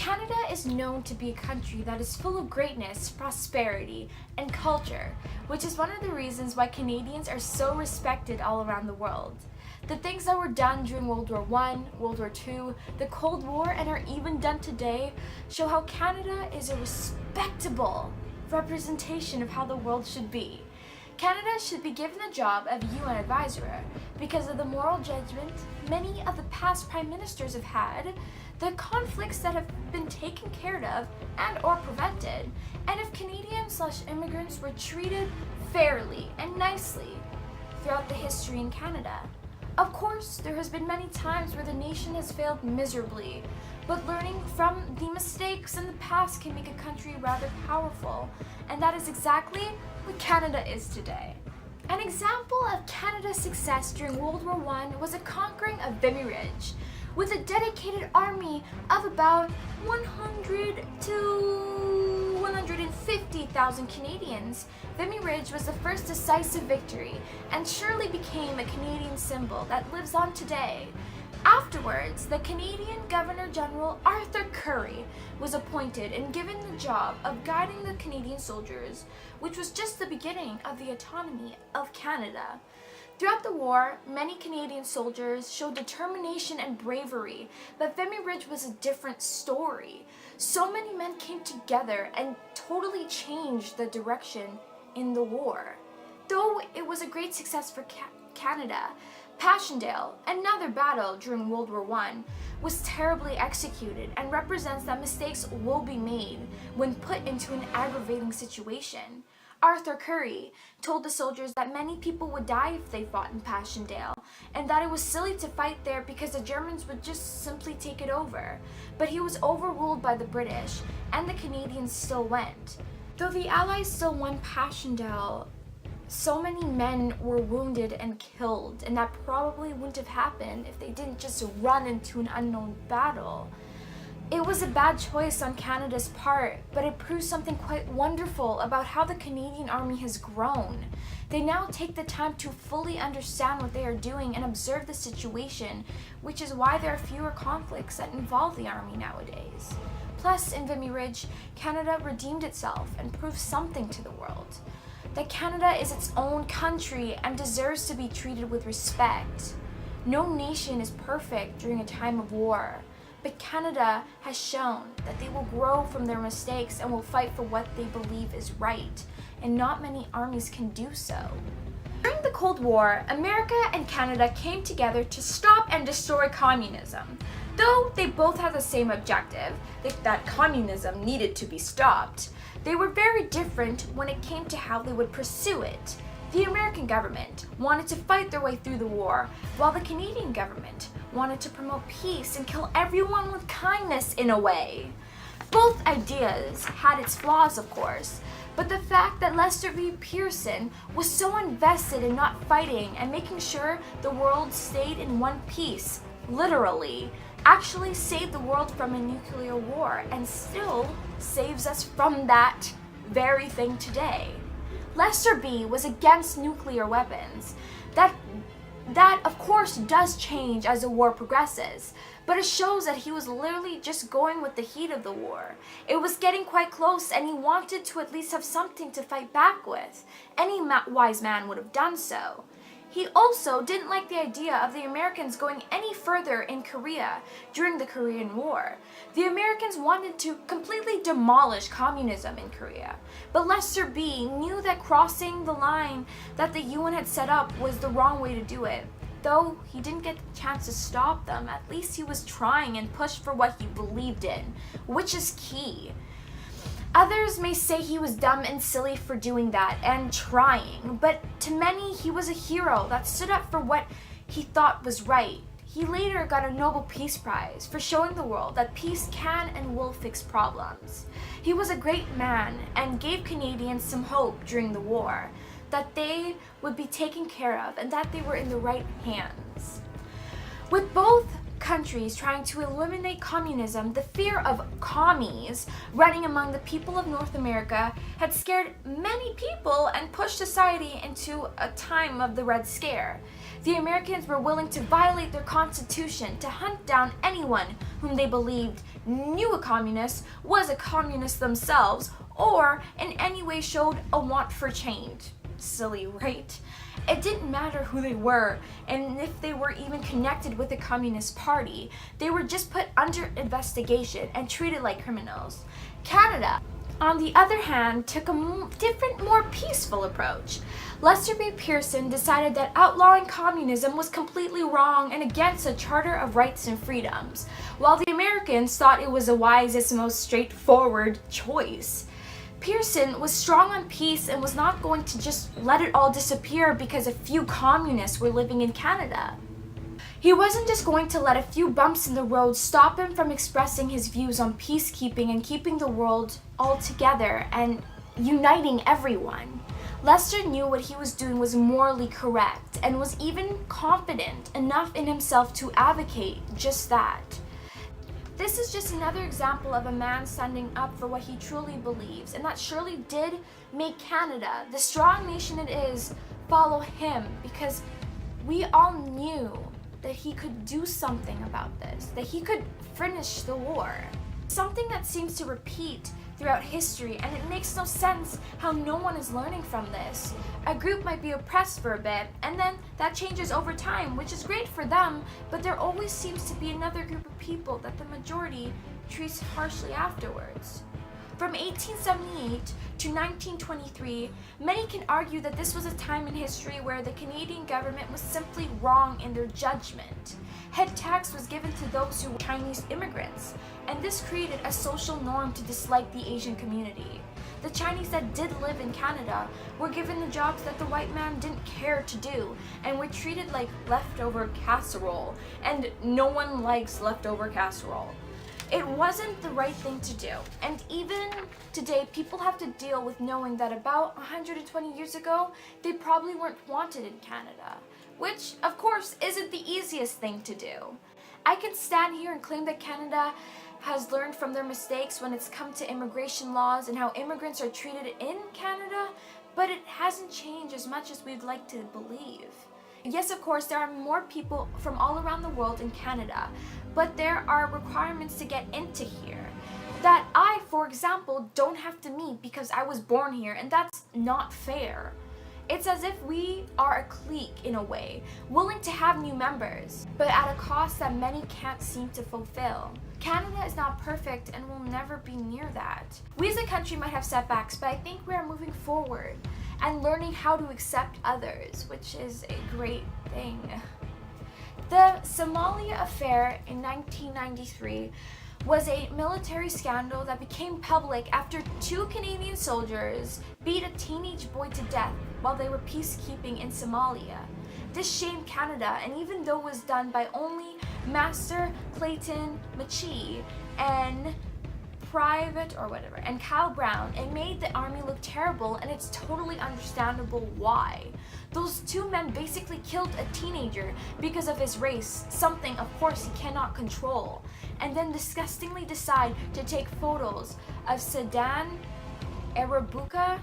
Canada is known to be a country that is full of greatness, prosperity, and culture, which is one of the reasons why Canadians are so respected all around the world. The things that were done during World War I, World War II, the Cold War, and are even done today show how Canada is a respectable representation of how the world should be. Canada should be given the job of UN advisor because of the moral judgment many of the past prime ministers have had, the conflicts that have been taken care of and or prevented, and if Canadians/immigrants were treated fairly and nicely throughout the history in Canada. Of course, there has been many times where the nation has failed miserably, but learning from the mistakes in the past can make a country rather powerful, and that is exactly what Canada is today. An example of Canada's success during World War I was the conquering of Vimy Ridge. With a dedicated army of about 100 to 150,000 Canadians, Vimy Ridge was the first decisive victory and surely became a Canadian symbol that lives on today. Afterwards, the Canadian Governor-General Arthur Currie was appointed and given the job of guiding the Canadian soldiers, which was just the beginning of the autonomy of Canada. Throughout the war, many Canadian soldiers showed determination and bravery, but Vimy Ridge was a different story. So many men came together and totally changed the direction in the war. Though it was a great success for Canada, Passchendaele, another battle during World War I, was terribly executed and represents that mistakes will be made when put into an aggravating situation. Arthur Currie told the soldiers that many people would die if they fought in Passchendaele, and that it was silly to fight there because the Germans would just simply take it over. But he was overruled by the British, and the Canadians still went. Though the Allies still won Passchendaele, so many men were wounded and killed, and that probably wouldn't have happened if they didn't just run into an unknown battle. It was a bad choice on Canada's part, but it proves something quite wonderful about how the Canadian Army has grown. They now take the time to fully understand what they are doing and observe the situation, which is why there are fewer conflicts that involve the Army nowadays. Plus, in Vimy Ridge, Canada redeemed itself and proved something to the world. That Canada is its own country and deserves to be treated with respect. No nation is perfect during a time of war. But Canada has shown that they will grow from their mistakes and will fight for what they believe is right, and not many armies can do so. During the Cold War, America and Canada came together to stop and destroy communism. Though they both had the same objective, that communism needed to be stopped, they were very different when it came to how they would pursue it. The American government wanted to fight their way through the war, while the Canadian government wanted to promote peace and kill everyone with kindness in a way. Both ideas had its flaws, of course, but the fact that Lester B. Pearson was so invested in not fighting and making sure the world stayed in one piece, literally, actually saved the world from a nuclear war and still saves us from that very thing today. Lester B. was against nuclear weapons. That of course does change as the war progresses, but it shows that he was literally just going with the heat of the war. It was getting quite close and he wanted to at least have something to fight back with. Any wise man would have done so. He also didn't like the idea of the Americans going any further in Korea during the Korean War. The Americans wanted to completely demolish communism in Korea, but Lester B. knew that crossing the line that the UN had set up was the wrong way to do it. Though he didn't get the chance to stop them, at least he was trying and pushed for what he believed in, which is key. Others may say he was dumb and silly for doing that and trying, but to many he was a hero that stood up for what he thought was right. He later got a Nobel Peace Prize for showing the world that peace can and will fix problems. He was a great man and gave Canadians some hope during the war, that they would be taken care of and that they were in the right hands. With both countries trying to eliminate communism, the fear of commies running among the people of North America had scared many people and pushed society into a time of the Red Scare. The Americans were willing to violate their constitution to hunt down anyone whom they believed knew a communist, was a communist themselves, or in any way showed a want for change. Silly, right? It didn't matter who they were, and if they were even connected with the Communist Party. They were just put under investigation and treated like criminals. Canada, on the other hand, took a different, more peaceful approach. Lester B. Pearson decided that outlawing communism was completely wrong and against the Charter of Rights and Freedoms, while the Americans thought it was the wisest, most straightforward choice. Pearson was strong on peace and was not going to just let it all disappear because a few communists were living in Canada. He wasn't just going to let a few bumps in the road stop him from expressing his views on peacekeeping and keeping the world all together and uniting everyone. Lester knew what he was doing was morally correct and was even confident enough in himself to advocate just that. This is just another example of a man standing up for what he truly believes, and that surely did make Canada, the strong nation it is, follow him, because we all knew that he could do something about this, that he could finish the war. Something that seems to repeat throughout history, and it makes no sense how no one is learning from this. A group might be oppressed for a bit, and then that changes over time, which is great for them, but there always seems to be another group of people that the majority treats harshly afterwards. From 1878 to 1923, many can argue that this was a time in history where the Canadian government was simply wrong in their judgment. Head tax was given to those who were Chinese immigrants, and this created a social norm to dislike the Asian community. The Chinese that did live in Canada were given the jobs that the white man didn't care to do, and were treated like leftover casserole, and no one likes leftover casserole. It wasn't the right thing to do, and even today people have to deal with knowing that about 120 years ago, they probably weren't wanted in Canada, which of course isn't the easiest thing to do. I can stand here and claim that Canada has learned from their mistakes when it's come to immigration laws and how immigrants are treated in Canada, but it hasn't changed as much as we'd like to believe. Yes, of course, there are more people from all around the world in Canada, but there are requirements to get into here that I, for example, don't have to meet because I was born here, and that's not fair. It's as if we are a clique in a way, willing to have new members, but at a cost that many can't seem to fulfill. Canada is not perfect and will never be near that. We as a country might have setbacks, but I think we are moving forward and learning how to accept others, which is a great thing. The Somalia affair in 1993 was a military scandal that became public after 2 Canadian soldiers beat a teenage boy to death while they were peacekeeping in Somalia. This shamed Canada, and even though it was done by only Master Clayton Machie and Kyle Brown, it made the army look terrible, and it's totally understandable why. Those 2 men basically killed a teenager because of his race, something of course he cannot control, and then disgustingly decide to take photos of Sedan Erabuka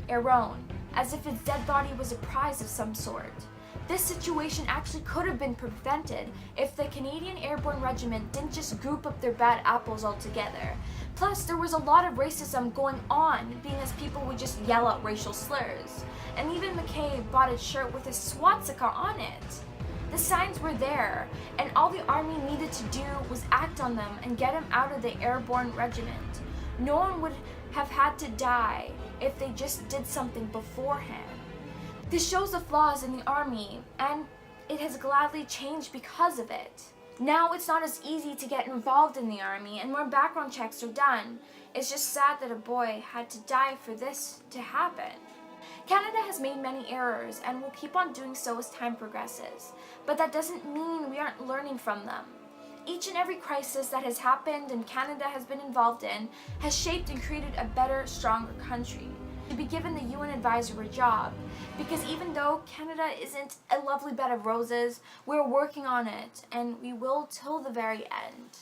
Aaron as if his dead body was a prize of some sort. This situation actually could have been prevented if the Canadian Airborne Regiment didn't just group up their bad apples all together. Plus, there was a lot of racism going on, being as people would just yell out racial slurs. And even McKay bought a shirt with a swastika on it. The signs were there, and all the army needed to do was act on them and get him out of the Airborne Regiment. No one would have had to die if they just did something beforehand. This shows the flaws in the army, and it has gladly changed because of it. Now it's not as easy to get involved in the army, and more background checks are done. It's just sad that a boy had to die for this to happen. Canada has made many errors and will keep on doing so as time progresses, but that doesn't mean we aren't learning from them. Each and every crisis that has happened and Canada has been involved in has shaped and created a better, stronger country. To be given the UN advisor a job, because even though Canada isn't a lovely bed of roses, we're working on it, and we will till the very end.